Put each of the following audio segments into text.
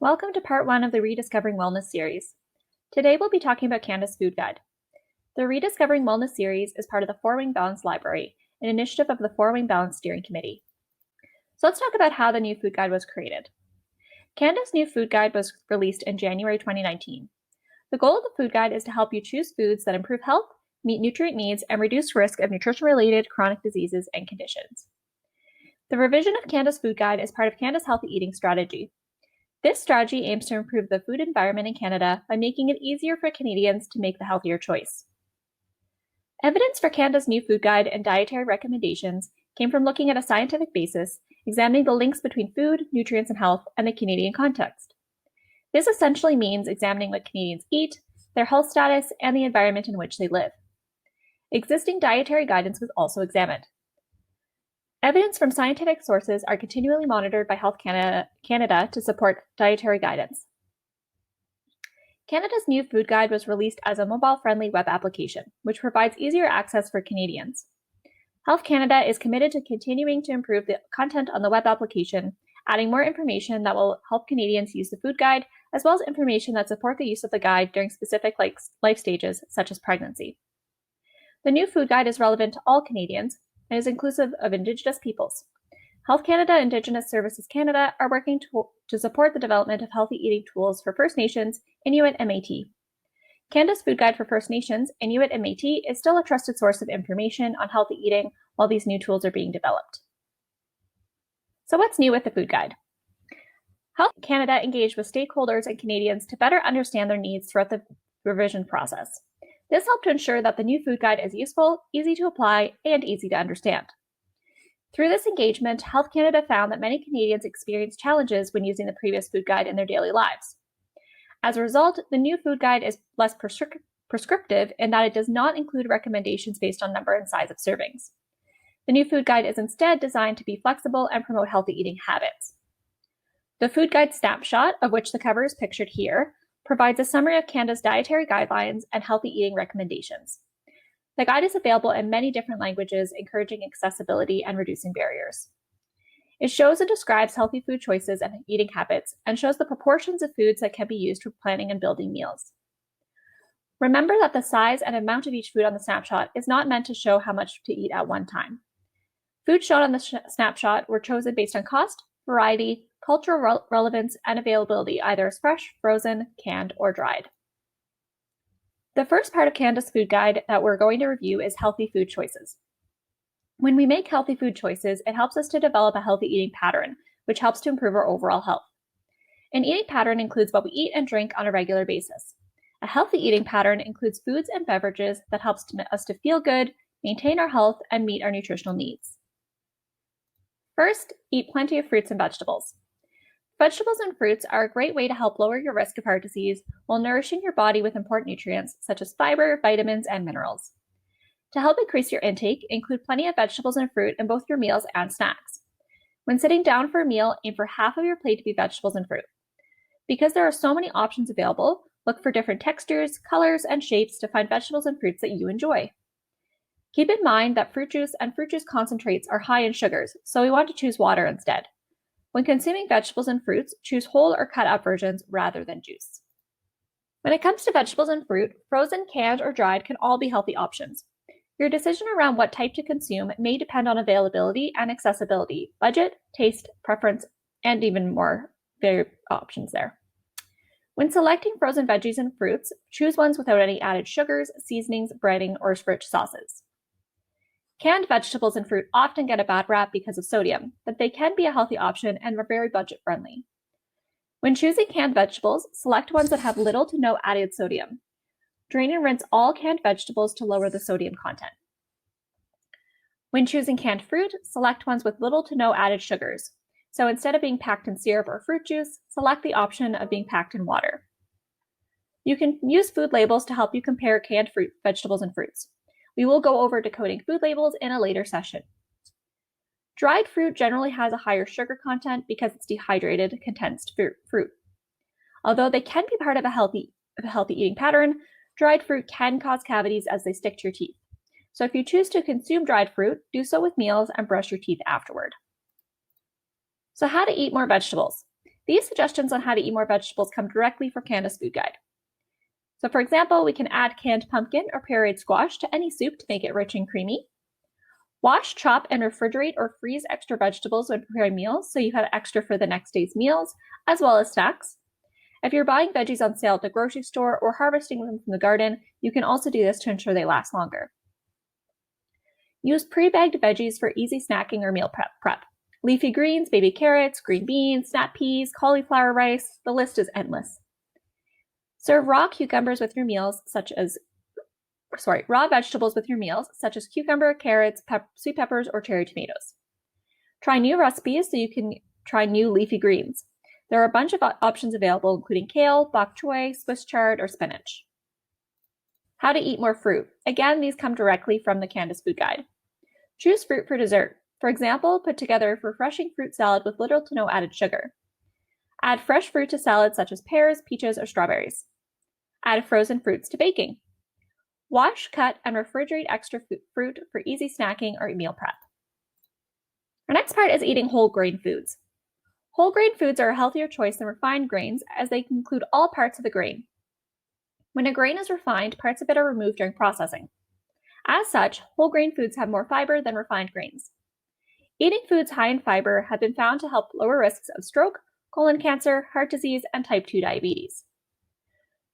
Welcome to part 1 of the Rediscovering Wellness series. Today we'll be talking about Canada's Food Guide. The Rediscovering Wellness series is part of the Four Wing Balance Library, an initiative of the Four Wing Balance Steering Committee. So let's talk about how the new food guide was created. Canada's new food guide was released in January 2019. The goal of the food guide is to help you choose foods that improve health, meet nutrient needs, and reduce risk of nutrition-related chronic diseases and conditions. The revision of Canada's food guide is part of Canada's healthy eating strategy. This strategy aims to improve the food environment in Canada by making it easier for Canadians to make the healthier choice. Evidence for Canada's new food guide and dietary recommendations came from looking at a scientific basis, examining the links between food, nutrients, and health, and the Canadian context. This essentially means examining what Canadians eat, their health status, and the environment in which they live. Existing dietary guidance was also examined. Evidence from scientific sources are continually monitored by Health Canada to support dietary guidance. Canada's new food guide was released as a mobile-friendly web application, which provides easier access for Canadians. Health Canada is committed to continuing to improve the content on the web application, adding more information that will help Canadians use the food guide, as well as information that support the use of the guide during specific life stages, such as pregnancy. The new food guide is relevant to all Canadians, and is inclusive of Indigenous peoples. Health Canada and Indigenous Services Canada are working to support the development of healthy eating tools for First Nations, Inuit, and Métis. Canada's Food Guide for First Nations, Inuit, and Métis is still a trusted source of information on healthy eating while these new tools are being developed. So what's new with the food guide? Health Canada engaged with stakeholders and Canadians to better understand their needs throughout the revision process. This helped to ensure that the new food guide is useful, easy to apply, and easy to understand. Through this engagement, Health Canada found that many Canadians experienced challenges when using the previous food guide in their daily lives. As a result, the new food guide is less prescriptive in that it does not include recommendations based on number and size of servings. The new food guide is instead designed to be flexible and promote healthy eating habits. The food guide snapshot, of which the cover is pictured here, provides a summary of Canada's dietary guidelines and healthy eating recommendations. The guide is available in many different languages, encouraging accessibility and reducing barriers. It shows and describes healthy food choices and eating habits, and shows the proportions of foods that can be used for planning and building meals. Remember that the size and amount of each food on the snapshot is not meant to show how much to eat at one time. Foods shown on the snapshot were chosen based on cost, variety, cultural relevance, and availability, either as fresh, frozen, canned, or dried. The first part of Canada's food guide that we're going to review is healthy food choices. When we make healthy food choices, it helps us to develop a healthy eating pattern, which helps to improve our overall health. An eating pattern includes what we eat and drink on a regular basis. A healthy eating pattern includes foods and beverages that helps us to feel good, maintain our health, and meet our nutritional needs. First, eat plenty of fruits and vegetables. Vegetables and fruits are a great way to help lower your risk of heart disease while nourishing your body with important nutrients such as fiber, vitamins, and minerals. To help increase your intake, include plenty of vegetables and fruit in both your meals and snacks. When sitting down for a meal, aim for half of your plate to be vegetables and fruit. Because there are so many options available, look for different textures, colors, and shapes to find vegetables and fruits that you enjoy. Keep in mind that fruit juice and fruit juice concentrates are high in sugars, so we want to choose water instead. When consuming vegetables and fruits, choose whole or cut up versions rather than juice. When it comes to vegetables and fruit, frozen, canned, or dried can all be healthy options. Your decision around what type to consume may depend on availability and accessibility, budget, taste, preference, and even more options there. When selecting frozen veggies and fruits, choose ones without any added sugars, seasonings, breading, or rich sauces. Canned vegetables and fruit often get a bad rap because of sodium, but they can be a healthy option and are very budget-friendly. When choosing canned vegetables, select ones that have little to no added sodium. Drain and rinse all canned vegetables to lower the sodium content. When choosing canned fruit, select ones with little to no added sugars. So instead of being packed in syrup or fruit juice, select the option of being packed in water. You can use food labels to help you compare canned fruit, vegetables, and fruits. We will go over decoding food labels in a later session. Dried fruit generally has a higher sugar content because it's dehydrated, condensed fruit. Although they can be part of a healthy eating pattern, dried fruit can cause cavities as they stick to your teeth. So if you choose to consume dried fruit, do so with meals and brush your teeth afterward. So how to eat more vegetables? These suggestions on how to eat more vegetables come directly from Canada's food guide. So for example, we can add canned pumpkin or pureed squash to any soup to make it rich and creamy. Wash, chop, and refrigerate or freeze extra vegetables when preparing meals so you have extra for the next day's meals, as well as snacks. If you're buying veggies on sale at the grocery store or harvesting them from the garden, you can also do this to ensure they last longer. Use pre-bagged veggies for easy snacking or meal prep. Leafy greens, baby carrots, green beans, snap peas, cauliflower rice, the list is endless. Serve raw vegetables with your meals, such as cucumber, carrots, sweet peppers, or cherry tomatoes. Try new recipes so you can try new leafy greens. There are a bunch of options available, including kale, bok choy, Swiss chard, or spinach. How to eat more fruit. Again, these come directly from the Canada's Food Guide. Choose fruit for dessert. For example, put together a refreshing fruit salad with little to no added sugar. Add fresh fruit to salads such as pears, peaches, or strawberries. Add frozen fruits to baking. Wash, cut, and refrigerate extra fruit for easy snacking or meal prep. Our next part is eating whole grain foods. Whole grain foods are a healthier choice than refined grains as they include all parts of the grain. When a grain is refined, parts of it are removed during processing. As such, whole grain foods have more fiber than refined grains. Eating foods high in fiber have been found to help lower risks of stroke, colon cancer, heart disease, and type 2 diabetes.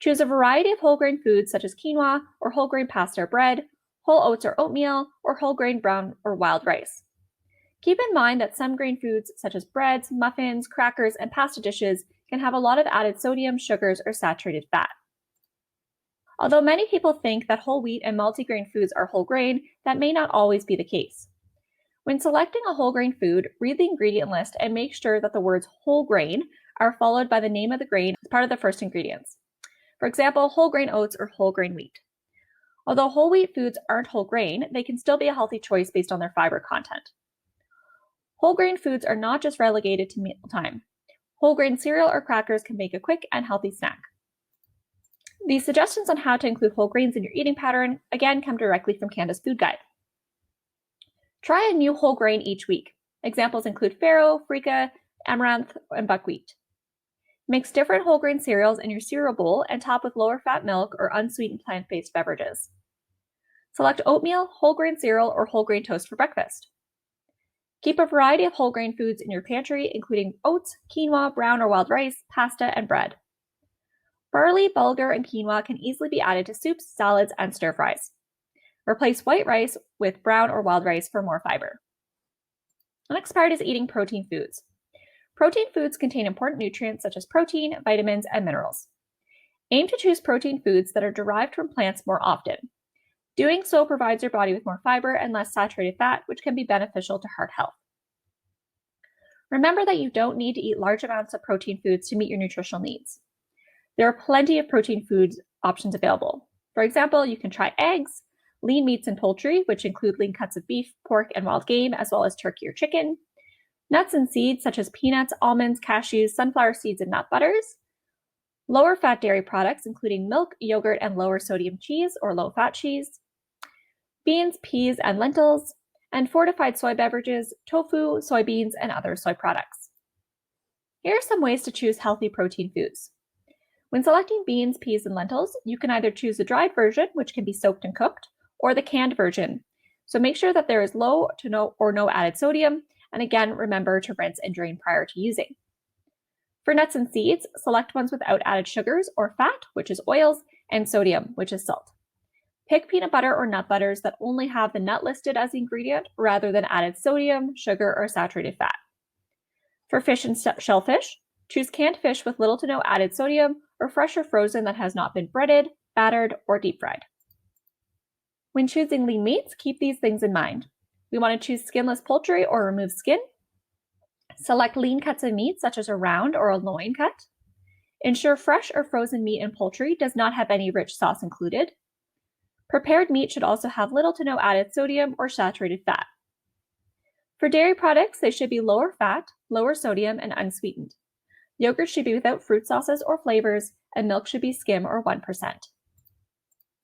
Choose a variety of whole grain foods such as quinoa or whole grain pasta or bread, whole oats or oatmeal, or whole grain brown or wild rice. Keep in mind that some grain foods such as breads, muffins, crackers, and pasta dishes can have a lot of added sodium, sugars, or saturated fat. Although many people think that whole wheat and multigrain foods are whole grain, that may not always be the case. When selecting a whole grain food, read the ingredient list and make sure that the words whole grain are followed by the name of the grain as part of the first ingredients. For example, whole grain oats or whole grain wheat. Although whole wheat foods aren't whole grain, they can still be a healthy choice based on their fiber content. Whole grain foods are not just relegated to mealtime. Whole grain cereal or crackers can make a quick and healthy snack. These suggestions on how to include whole grains in your eating pattern, again, come directly from Canada's Food Guide. Try a new whole grain each week. Examples include farro, freekeh, amaranth, and buckwheat. Mix different whole grain cereals in your cereal bowl and top with lower fat milk or unsweetened plant-based beverages. Select oatmeal, whole grain cereal, or whole grain toast for breakfast. Keep a variety of whole grain foods in your pantry, including oats, quinoa, brown or wild rice, pasta, and bread. Barley, bulgur, and quinoa can easily be added to soups, salads, and stir fries. Replace white rice with brown or wild rice for more fiber. The next part is eating protein foods. Protein foods contain important nutrients such as protein, vitamins, and minerals. Aim to choose protein foods that are derived from plants more often. Doing so provides your body with more fiber and less saturated fat, which can be beneficial to heart health. Remember that you don't need to eat large amounts of protein foods to meet your nutritional needs. There are plenty of protein foods options available. For example, you can try eggs, lean meats and poultry, which include lean cuts of beef, pork, and wild game, as well as turkey or chicken. Nuts and seeds such as peanuts, almonds, cashews, sunflower seeds, and nut butters. Lower fat dairy products, including milk, yogurt, and lower sodium cheese or low fat cheese. Beans, peas, and lentils. And fortified soy beverages, tofu, soybeans, and other soy products. Here are some ways to choose healthy protein foods. When selecting beans, peas, and lentils, you can either choose the dried version, which can be soaked and cooked, or the canned version. So make sure that there is low to no added sodium, and again, remember to rinse and drain prior to using. For nuts and seeds, select ones without added sugars or fat, which is oils, and sodium, which is salt. Pick peanut butter or nut butters that only have the nut listed as the ingredient rather than added sodium, sugar, or saturated fat. For fish and shellfish, choose canned fish with little to no added sodium or fresh or frozen that has not been breaded, battered, or deep fried. When choosing lean meats, keep these things in mind. We want to choose skinless poultry or remove skin. Select lean cuts of meat, such as a round or a loin cut. Ensure fresh or frozen meat and poultry does not have any rich sauce included. Prepared meat should also have little to no added sodium or saturated fat. For dairy products, they should be lower fat, lower sodium, and unsweetened. Yogurt should be without fruit sauces or flavors, and milk should be skim or 1%.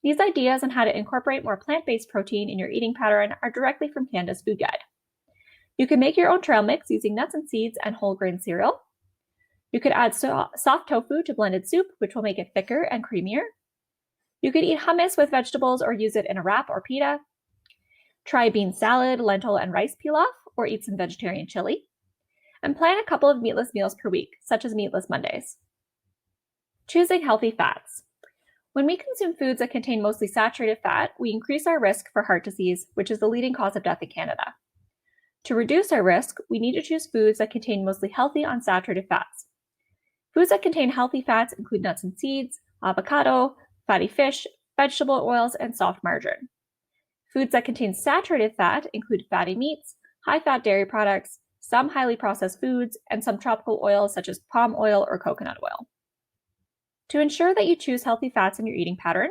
These ideas on how to incorporate more plant-based protein in your eating pattern are directly from Canada's Food Guide. You can make your own trail mix using nuts and seeds and whole grain cereal. You could add soft tofu to blended soup, which will make it thicker and creamier. You could eat hummus with vegetables or use it in a wrap or pita. Try bean salad, lentil, and rice pilaf, or eat some vegetarian chili. And plan a couple of meatless meals per week, such as meatless Mondays. Choosing healthy fats. When we consume foods that contain mostly saturated fat, we increase our risk for heart disease, which is the leading cause of death in Canada. To reduce our risk, we need to choose foods that contain mostly healthy unsaturated fats. Foods that contain healthy fats include nuts and seeds, avocado, fatty fish, vegetable oils, and soft margarine. Foods that contain saturated fat include fatty meats, high-fat dairy products, some highly processed foods, and some tropical oils such as palm oil or coconut oil. To ensure that you choose healthy fats in your eating pattern,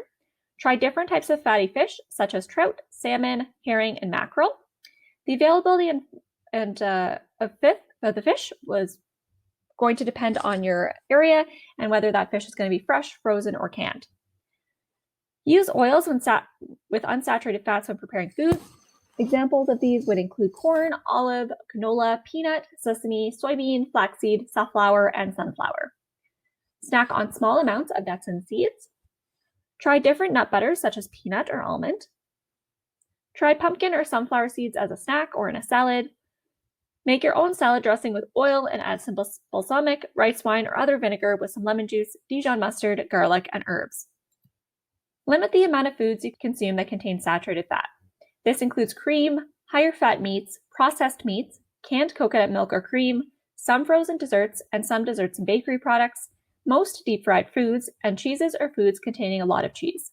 try different types of fatty fish such as trout, salmon, herring, and mackerel. The availability of the fish was going to depend on your area and whether that fish is going to be fresh, frozen, or canned. Use oils with unsaturated fats when preparing foods. Examples of these would include corn, olive, canola, peanut, sesame, soybean, flaxseed, safflower, and sunflower. Snack on small amounts of nuts and seeds. Try different nut butters such as peanut or almond. Try pumpkin or sunflower seeds as a snack or in a salad. Make your own salad dressing with oil and add some balsamic, rice wine, or other vinegar with some lemon juice, Dijon mustard, garlic, and herbs. Limit the amount of foods you consume that contain saturated fat. This includes cream, higher fat meats, processed meats, canned coconut milk or cream, some frozen desserts, and some desserts and bakery products, most deep-fried foods, and cheeses or foods containing a lot of cheese.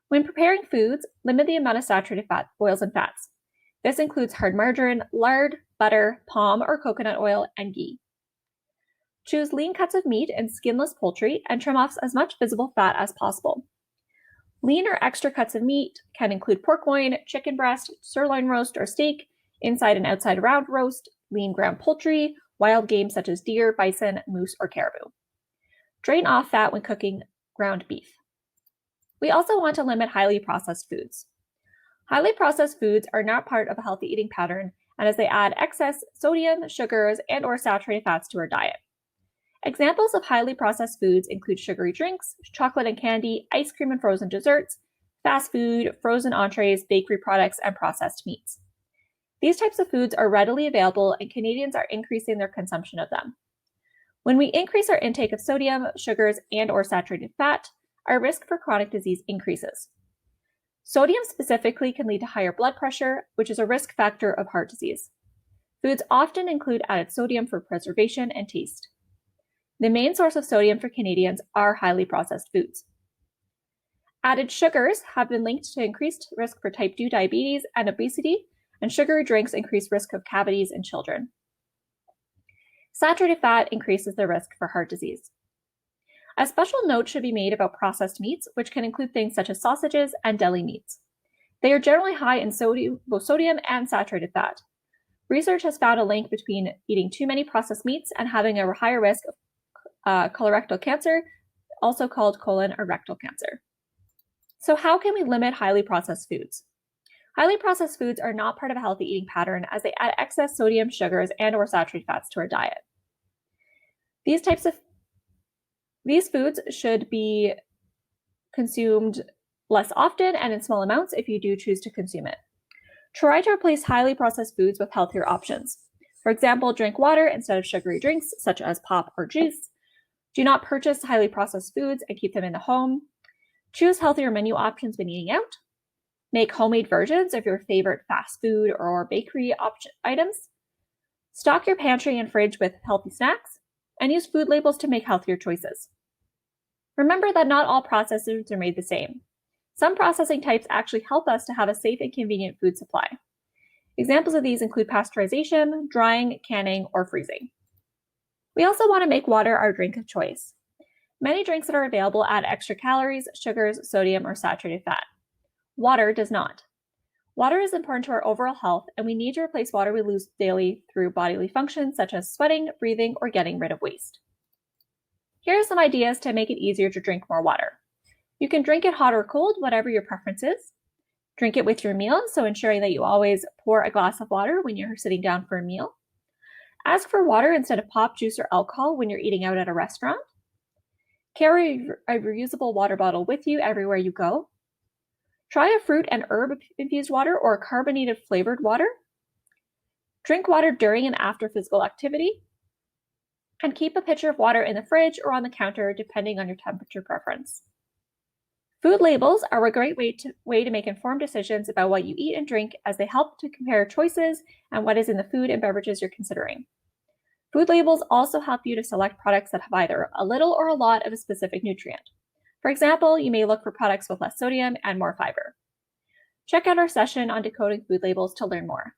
When preparing foods, limit the amount of saturated fat, oils, and fats. This includes hard margarine, lard, butter, palm or coconut oil, and ghee. Choose lean cuts of meat and skinless poultry and trim off as much visible fat as possible. Lean or extra cuts of meat can include pork loin, chicken breast, sirloin roast or steak, inside and outside round roast, lean ground poultry, wild game such as deer, bison, moose, or caribou. Drain off fat when cooking ground beef. We also want to limit highly processed foods. Highly processed foods are not part of a healthy eating pattern, and as they add excess sodium, sugars, and/or saturated fats to our diet. Examples of highly processed foods include sugary drinks, chocolate and candy, ice cream and frozen desserts, fast food, frozen entrees, bakery products, and processed meats. These types of foods are readily available, and Canadians are increasing their consumption of them. When we increase our intake of sodium, sugars, and/or saturated fat, our risk for chronic disease increases. Sodium specifically can lead to higher blood pressure, which is a risk factor of heart disease. Foods often include added sodium for preservation and taste. The main source of sodium for Canadians are highly processed foods. Added sugars have been linked to increased risk for type 2 diabetes and obesity, and sugary drinks increase risk of cavities in children. Saturated fat increases the risk for heart disease. A special note should be made about processed meats, which can include things such as sausages and deli meats. They are generally high in both sodium and saturated fat. Research has found a link between eating too many processed meats and having a higher risk of colorectal cancer, also called colon or rectal cancer. So how can we limit highly processed foods? Highly processed foods are not part of a healthy eating pattern as they add excess sodium, sugars, and/or saturated fats to our diet. These foods should be consumed less often and in small amounts if you do choose to consume it. Try to replace highly processed foods with healthier options. For example, drink water instead of sugary drinks such as pop or juice. Do not purchase highly processed foods and keep them in the home. Choose healthier menu options when eating out. Make homemade versions of your favorite fast food or bakery items. Stock your pantry and fridge with healthy snacks, and use food labels to make healthier choices. Remember that not all processed foods are made the same. Some processing types actually help us to have a safe and convenient food supply. Examples of these include pasteurization, drying, canning, or freezing. We also want to make water our drink of choice. Many drinks that are available add extra calories, sugars, sodium, or saturated fat. Water does not. Water is important to our overall health, and we need to replace water we lose daily through bodily functions such as sweating, breathing, or getting rid of waste. Here are some ideas to make it easier to drink more water. You can drink it hot or cold, whatever your preference is. Drink it with your meal, so ensuring that you always pour a glass of water when you're sitting down for a meal. Ask for water instead of pop, juice, or alcohol when you're eating out at a restaurant. Carry a reusable water bottle with you everywhere you go. Try a fruit and herb-infused water or carbonated flavored water. Drink water during and after physical activity. And keep a pitcher of water in the fridge or on the counter, depending on your temperature preference. Food labels are a great way to make informed decisions about what you eat and drink, as they help to compare choices and what is in the food and beverages you're considering. Food labels also help you to select products that have either a little or a lot of a specific nutrient. For example, you may look for products with less sodium and more fiber. Check out our session on decoding food labels to learn more.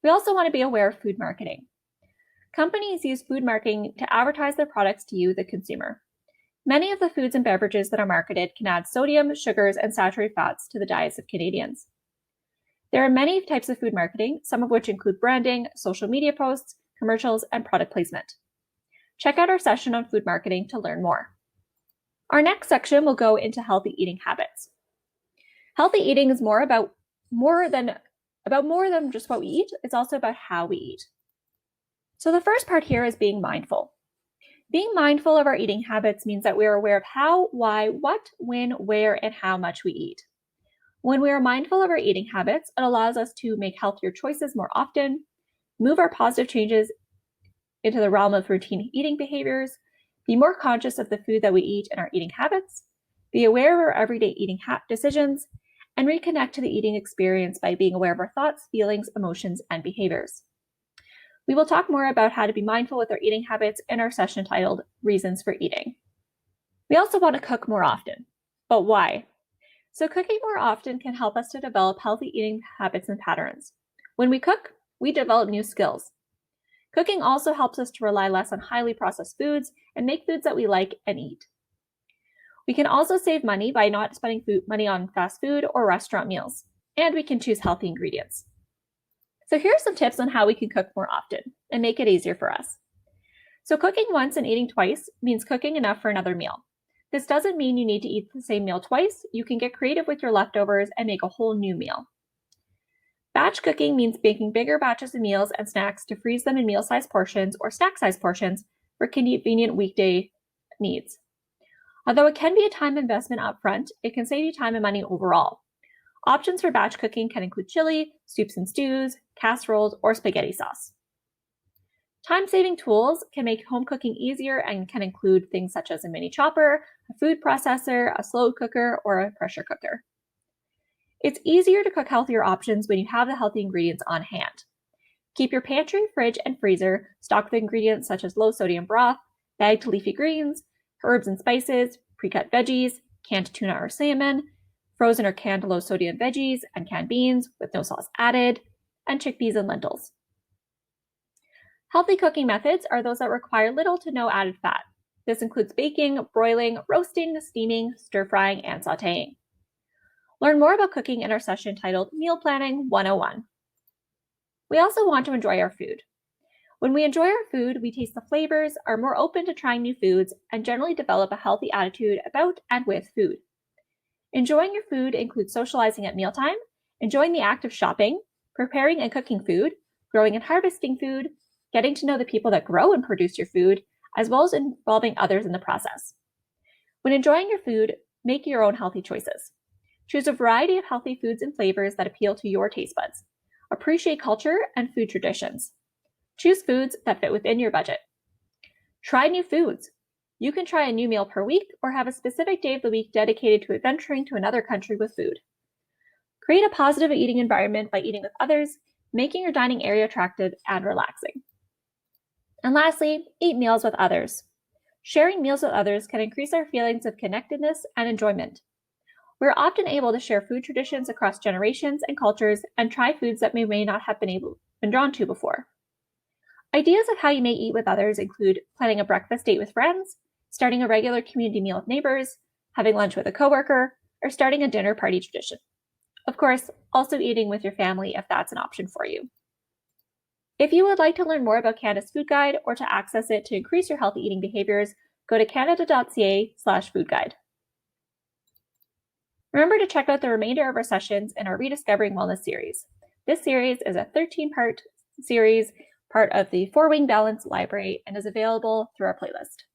We also want to be aware of food marketing. Companies use food marketing to advertise their products to you, the consumer. Many of the foods and beverages that are marketed can add sodium, sugars, and saturated fats to the diets of Canadians. There are many types of food marketing, some of which include branding, social media posts, commercials, and product placement. Check out our session on food marketing to learn more. Our next section will go into healthy eating habits. Healthy eating is about more than just what we eat. It's also about how we eat. So the first part here is being mindful. Being mindful of our eating habits means that we are aware of how, why, what, when, where, and how much we eat. When we are mindful of our eating habits, it allows us to make healthier choices more often, move our positive changes into the realm of routine eating behaviors, be more conscious of the food that we eat and our eating habits, be aware of our everyday eating decisions, and reconnect to the eating experience by being aware of our thoughts, feelings, emotions, and behaviors. We will talk more about how to be mindful with our eating habits in our session titled Reasons for Eating. We also want to cook more often, but why? So cooking more often can help us to develop healthy eating habits and patterns. When we cook, we develop new skills. Cooking also helps us to rely less on highly processed foods and make foods that we like and eat. We can also save money by not spending money on fast food or restaurant meals, and we can choose healthy ingredients. So here are some tips on how we can cook more often and make it easier for us. So cooking once and eating twice means cooking enough for another meal. This doesn't mean you need to eat the same meal twice. You can get creative with your leftovers and make a whole new meal. Batch cooking means baking bigger batches of meals and snacks to freeze them in meal-sized portions or snack-sized portions for convenient weekday needs. Although it can be a time investment up front, it can save you time and money overall. Options for batch cooking can include chili, soups and stews, casseroles, or spaghetti sauce. Time-saving tools can make home cooking easier and can include things such as a mini chopper, a food processor, a slow cooker, or a pressure cooker. It's easier to cook healthier options when you have the healthy ingredients on hand. Keep your pantry, fridge, and freezer stocked with ingredients such as low-sodium broth, bagged leafy greens, herbs and spices, pre-cut veggies, canned tuna or salmon, frozen or canned low-sodium veggies and canned beans with no sauce added, and chickpeas and lentils. Healthy cooking methods are those that require little to no added fat. This includes baking, broiling, roasting, steaming, stir-frying, and sautéing. Learn more about cooking in our session titled Meal Planning 101. We also want to enjoy our food. When we enjoy our food, we taste the flavors, are more open to trying new foods, and generally develop a healthy attitude about and with food. Enjoying your food includes socializing at mealtime, enjoying the act of shopping, preparing and cooking food, growing and harvesting food, getting to know the people that grow and produce your food, as well as involving others in the process. When enjoying your food, make your own healthy choices. Choose a variety of healthy foods and flavors that appeal to your taste buds. Appreciate culture and food traditions. Choose foods that fit within your budget. Try new foods. You can try a new meal per week or have a specific day of the week dedicated to adventuring to another country with food. Create a positive eating environment by eating with others, making your dining area attractive and relaxing. And lastly, eat meals with others. Sharing meals with others can increase our feelings of connectedness and enjoyment. We're often able to share food traditions across generations and cultures and try foods that we may not have been drawn to before. Ideas of how you may eat with others include planning a breakfast date with friends, starting a regular community meal with neighbors, having lunch with a coworker, or starting a dinner party tradition. Of course, also eating with your family if that's an option for you. If you would like to learn more about Canada's Food Guide or to access it to increase your healthy eating behaviors, go to canada.ca/foodguide. Remember to check out the remainder of our sessions in our Rediscovering Wellness series. This series is a 13-part series part of the Four Wing Balance library and is available through our playlist.